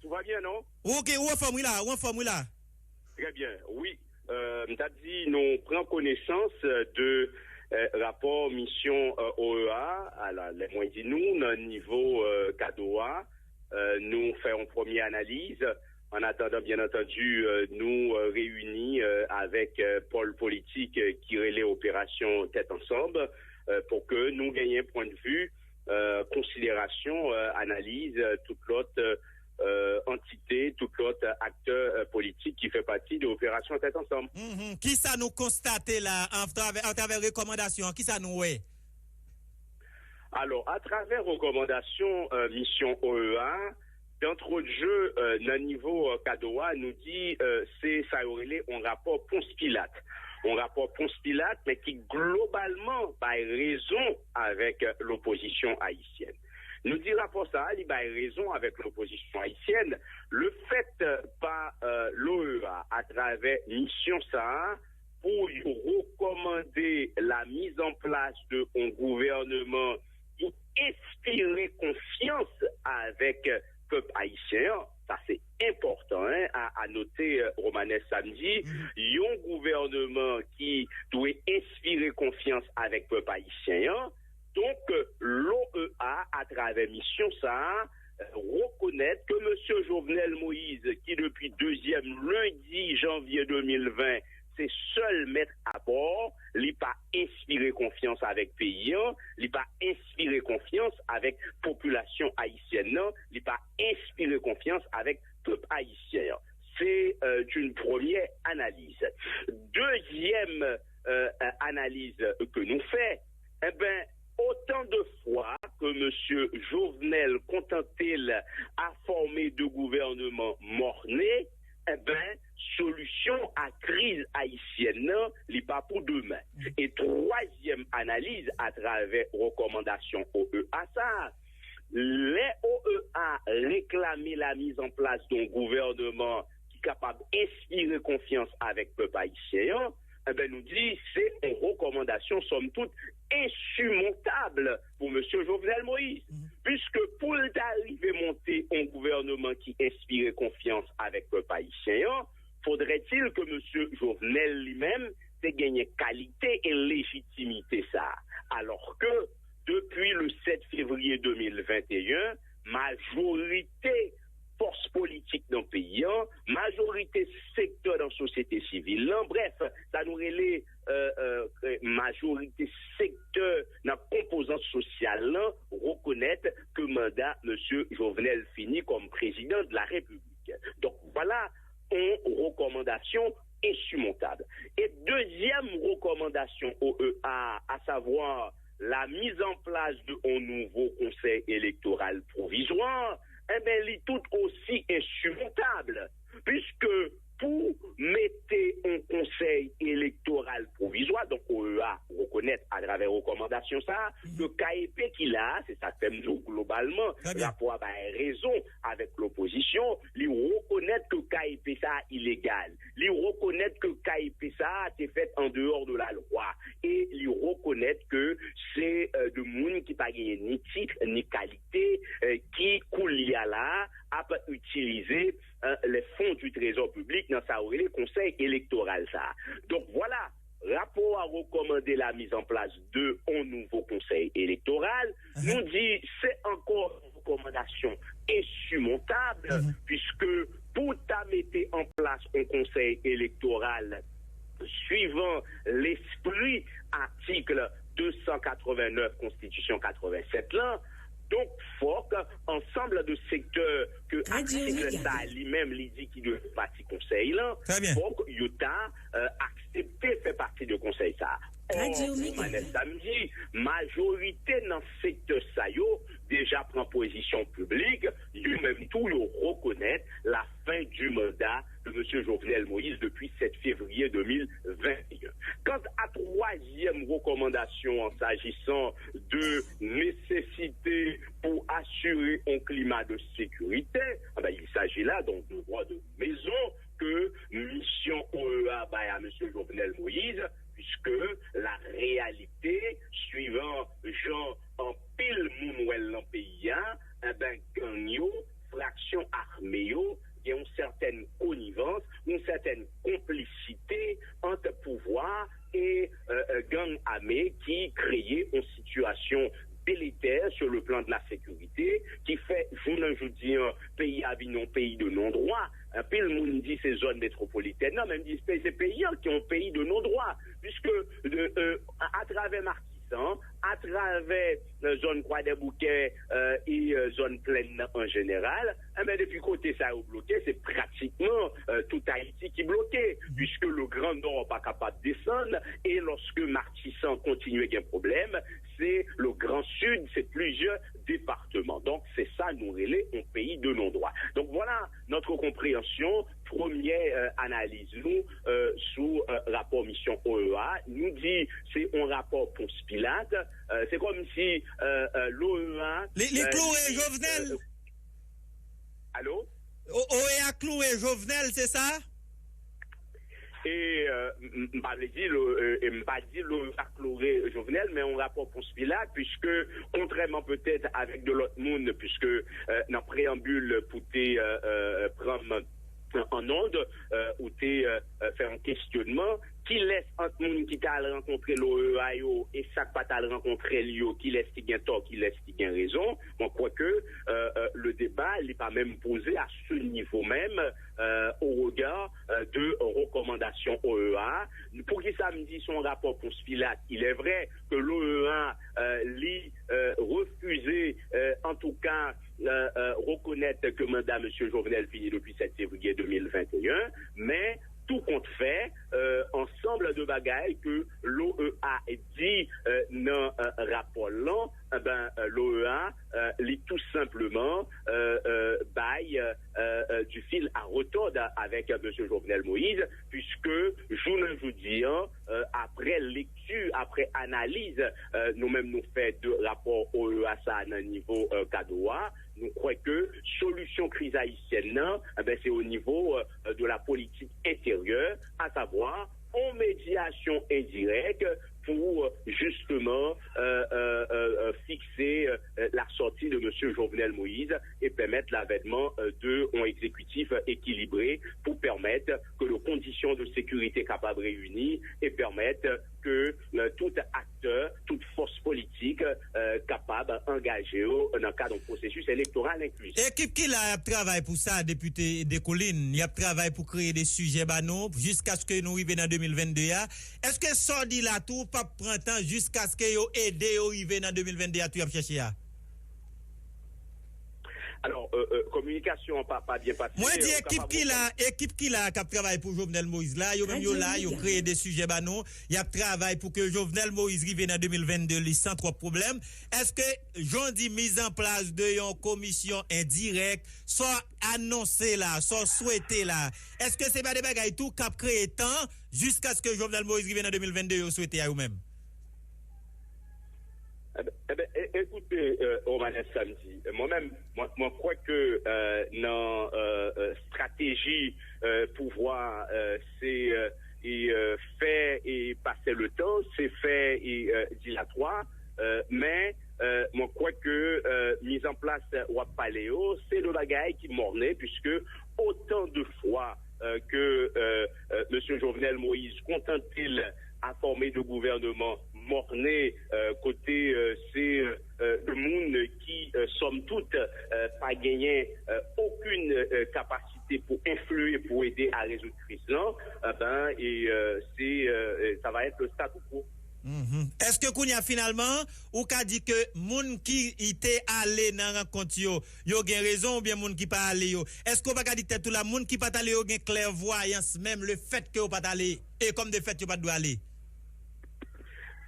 tout va bien, non? Ok, où est formule là? Très bien, oui. M't'a dit, nous prenons connaissance de rapport mission OEA, alors les moins dit nous, dans le niveau CADOA, nous faisons une première analyse. En attendant, bien entendu, nous réunis avec Pôle politique qui relaie opération Tête Ensemble pour que nous gagnions un point de vue, considération, analyse, toute l'autre entité, tout l'autre acteur politique qui fait partie de l'opération Tête Ensemble. Qui ça nous constate là en travers recommandations? Qui ça nous est? Alors, à travers recommandations mission OEA, d'entre autres jeux, le niveau CADOA nous dit c'est ça aurait un rapport Ponce-Pilate. Un rapport Ponce-Pilate, mais qui globalement a raison avec l'opposition haïtienne. Nous dit rapport ça, il a raison avec l'opposition haïtienne. Le fait par l'OEA à travers mission ça pour recommander la mise en place d'un gouvernement pour inspirer confiance avec peuple haïtien, ça c'est important à noter, Romanes samedi, un gouvernement qui doit inspirer confiance avec peuple haïtien. Donc, l'OEA, à travers mission ça, reconnaître que M. Jovenel Moïse, qui depuis lundi janvier 2020, c'est seul mettre à bord, il pas inspiré confiance avec pays, il pas inspiré confiance avec population haïtienne, non, il pas inspiré confiance avec peuple haïtien. C'est une première analyse. Deuxième analyse que nous fait, eh ben, autant de fois que M. Jovenel contentil a formé de gouvernement morné, eh ben, solution à crise haïtienne, n'est pas pour demain. Et troisième analyse à travers recommandation OEA, ça, les OEA réclament la mise en place d'un gouvernement qui est capable d'inspirer confiance avec le peuple haïtien. Eh ben, nous dit, c'est une recommandation, somme toute, insurmontable pour M. Jovenel Moïse. Puisque pour arriver à monter un gouvernement qui inspire confiance avec le peuple haïtien, faudrait-il que M. Jovenel lui-même ait gagné qualité et légitimité ça. Alors que, depuis le 7 février 2021, majorité force politique dans le pays, majorité secteur dans la société civile, bref, ça nous relève majorité secteur dans la composante sociale, reconnaître que le mandat M. Jovenel finit comme président de la République. Donc voilà une recommandation insurmontable. Et deuxième recommandation OEA, à savoir la mise en place d'un nouveau conseil électoral provisoire, eh bien, il est tout aussi insurmontable, puisque pour mettre un conseil électoral provisoire, donc OEA reconnaître à travers recommandation ça, le KEP qu'il a, c'est ça que nous globalement, rapport à raison avec l'opposition, il reconnaître que KEP ça illégal, il reconnaître que KEP ça c'est fait en dehors de la loi, et il reconnaître que c'est de monde qui pas gagné ni titre ni qualité, qui coule là à utiliser les fonds du trésor public dans sa le conseil électoral ça. Donc voilà, rapport à recommander la mise en place de un nouveau conseil électoral, nous dit c'est encore une recommandation insurmontable puisque pour mettre en place un conseil électoral suivant l'esprit article 289 Constitution 87 là, donc, faut qu'ensemble de secteurs que ça lui-même lui dit qu'il doit partie conseil là, faut que Utah accepter faire partie du conseil ça. Samedi, majorité dans le secteur ça yo déjà prend position publique, lui-même tout le reconnaître la fin du mandat de M. Jovenel Moïse depuis 7 février 2021. Quant à troisième recommandation en s'agissant de nécessité pour assurer un climat de sécurité, il s'agit là donc de droit de maison que mission OEA à M. Jovenel Moïse, puisque la réalité, suivant Jean en pile mounouel dans le pays, gagno, fraction armée, je dis, pays Avignon, pays de non-droit. Puis le monde dit c'est zone métropolitaine. Non, même dit c'est pays qui ont pays de non-droit. Puisque à travers Martissan, à travers la zone Croix-des-Bouquets et zone pleine en général, mais depuis côté ça est bloqué, c'est pratiquement tout Haïti qui est bloqué, puisque le Grand Nord n'est pas capable de descendre, et lorsque Martissan continue avec un problème, c'est le Grand Sud, c'est plusieurs départements. Donc c'est ça, nous relais, un pays de non-droit. Donc voilà notre compréhension, première analyse, nous, sous rapport mission OEA, nous dit, c'est un rapport Ponce Pilate, c'est comme si l'OEA... Les cloués, Jovenel? Allô? OEA cloué, Jovenel, c'est ça? Et m'a dit l'OEA cloué, Jovenel, mais on rapport Ponce Pilate, puisque, contrairement peut-être avec de l'autre monde, puisque dans le préambule pour prendre en onde, où tu fait un questionnement, qui laisse un monde qui t'a rencontré l'OEA et ça pas t'a rencontré l'IO, qui laisse qui gagne tort, qui laisse qui gagne raison. Bon, quoique le débat n'est pas même posé à ce niveau même au regard de recommandations OEA. Pour qui ça me dit son rapport pour Pilate, il est vrai que l'OEA lui refusé en tout cas reconnaître que mandat M. Jovenel finit depuis 7 février 2021, mais tout compte fait, ensemble de bagailles que l'OEA dit dans rapport là, l'OEA lit tout simplement bail du fil à retordre avec M. Jovenel Moïse, puisque je dis, après lecture, après analyse, nous-mêmes nous fait de rapport OEA ça à un niveau Kadoa, nous croyons que solution crise haïtienne, c'est au niveau de la politique intérieure, à savoir en médiation indirecte pour justement fixer la sortie de M. Jovenel Moïse et permettre l'avènement d'un exécutif équilibré pour permettre que les conditions de sécurité capables réunies et permettre que tout acteur, toute force politique capable d'engager dans le cadre d'un processus électoral inclusif. Équipe qui a travaillé pour ça, député des collines, il a travaillé pour créer des sujets banaux jusqu'à ce que nous arrivions en 2022. Est-ce que ça dit là tout pas prend temps jusqu'à ce que vous aidez à arriver en 2022 à tout chercher? Alors, communication pas bien passée. Moi, je dis équipe qui a travaillé pour Jovenel Moïse là, yo même yo là, yo créé des sujets banaux, il a travaillé pour que Jovenel Moïse arrive en 2022 sans trop de problèmes. Est-ce que j'en dis mise en place de une commission indirecte, soit annoncé là, soit souhaité là. Est-ce que c'est pas des bagages tout cap créé temps jusqu'à ce que Jovenel Moïse arrive en 2022 vous souhaitez à vous-même? Écoutez, Omanes samedi, moi-même, moi crois que dans stratégie pouvoir, c'est fait et passer le temps, c'est fait et dilatoire, mais moi crois que mise en place Wap Paléo, c'est le bagage qui mornait, puisque autant de fois que M. Jovenel Moïse contente-t-il à former de gouvernement morné côté c'est le monde qui somme toute pas gagné aucune capacité pour influer, pour aider à résoudre crise là, et ça va être le statu quo. Est-ce que Kounia finalement ou qu'a dit que moun qui était allé dans rencontre yo gen raison ou bien moun qui pas allé yo? Est-ce qu'on pas dit tout la moun qui pas allé yo gen clairvoyance même le fait que yo pas allé et comme de fait yo pas doit aller?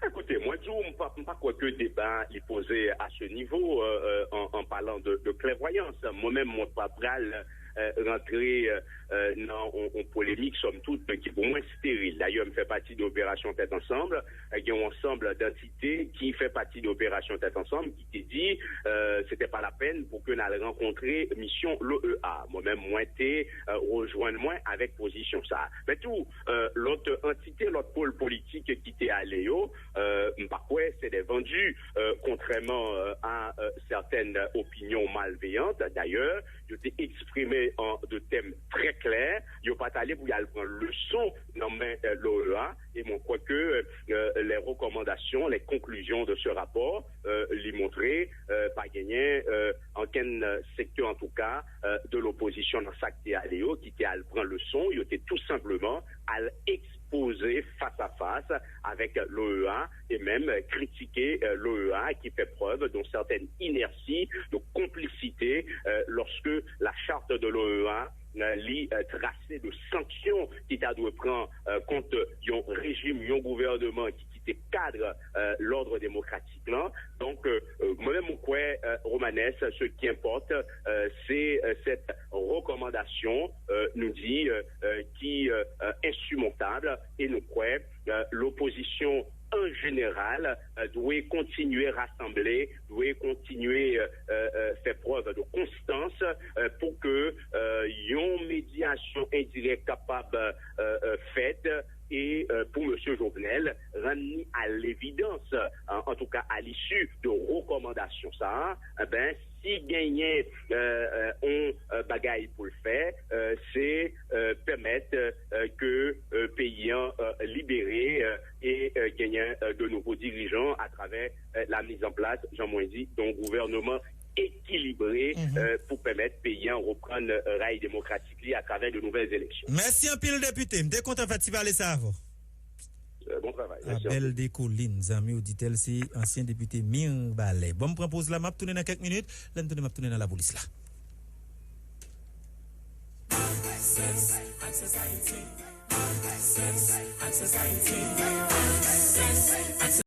Écoutez, moi, je ne sais pas quoi que le débat est posé à ce niveau en parlant de clairvoyance. Moi-même, mon papral rentrer dans une polémique, somme toute, qui est pour moi stérile. D'ailleurs, je fais partie de l'opération Tête Ensemble, il y a un ensemble d'entités qui fait partie de l'opération Tête Ensemble, qui t'a dit c'était pas la peine pour que nous rencontrer mission l'OEA. Moi-même, moi, rejoindre moi avec position ça. Mais tout, l'autre entité, l'autre pôle politique qui t'est allé, parfois, c'est des vendus, contrairement à certaines opinions malveillantes. D'ailleurs, je t'ai exprimé en de thèmes très clairs. Je n'ai pas allé pour y aller prendre leçon dans l'OEA. Et moi, crois que les recommandations recommandations, les conclusions de ce rapport, l'y montrer, pas gagner, en quel secteur en tout cas, de l'opposition dans sa Aléo, qui était à prendre le son, il était tout simplement à exposer face à face avec l'OEA et même critiquer l'OEA qui fait preuve d'une certaine inertie, de complicité lorsque la charte de l'OEA li tracé de sanctions qui t'a dû prendre contre un régime, un gouvernement qui cadre l'ordre démocratique là. Donc moi-même quoi Romanes, ce qui importe c'est cette recommandation nous dit qui insurmontable et nous croyons l'opposition en général doit continuer à rassembler, doit continuer faire preuve de constance pour que une médiation indirecte capable faite et pour M. Jovenel rendre à l'évidence, en tout cas à l'issue de recommandations ça, ben si gagner on bagaille pour le faire, c'est permettre que paysan libérés et gagner de nouveaux dirigeants à travers la mise en place, Jean Moïse, d'un gouvernement équilibré pour permettre paysan reprendre rail démocratique à travers de nouvelles élections. Merci un pile député. M'dé content fait parler ça avant. Bon travail. Abel des collines, amis auditeurs, c'est ancien député Mir Ballet. Bon, me propose la map tourner dans quelques minutes. Là, nous map tourner dans la police là.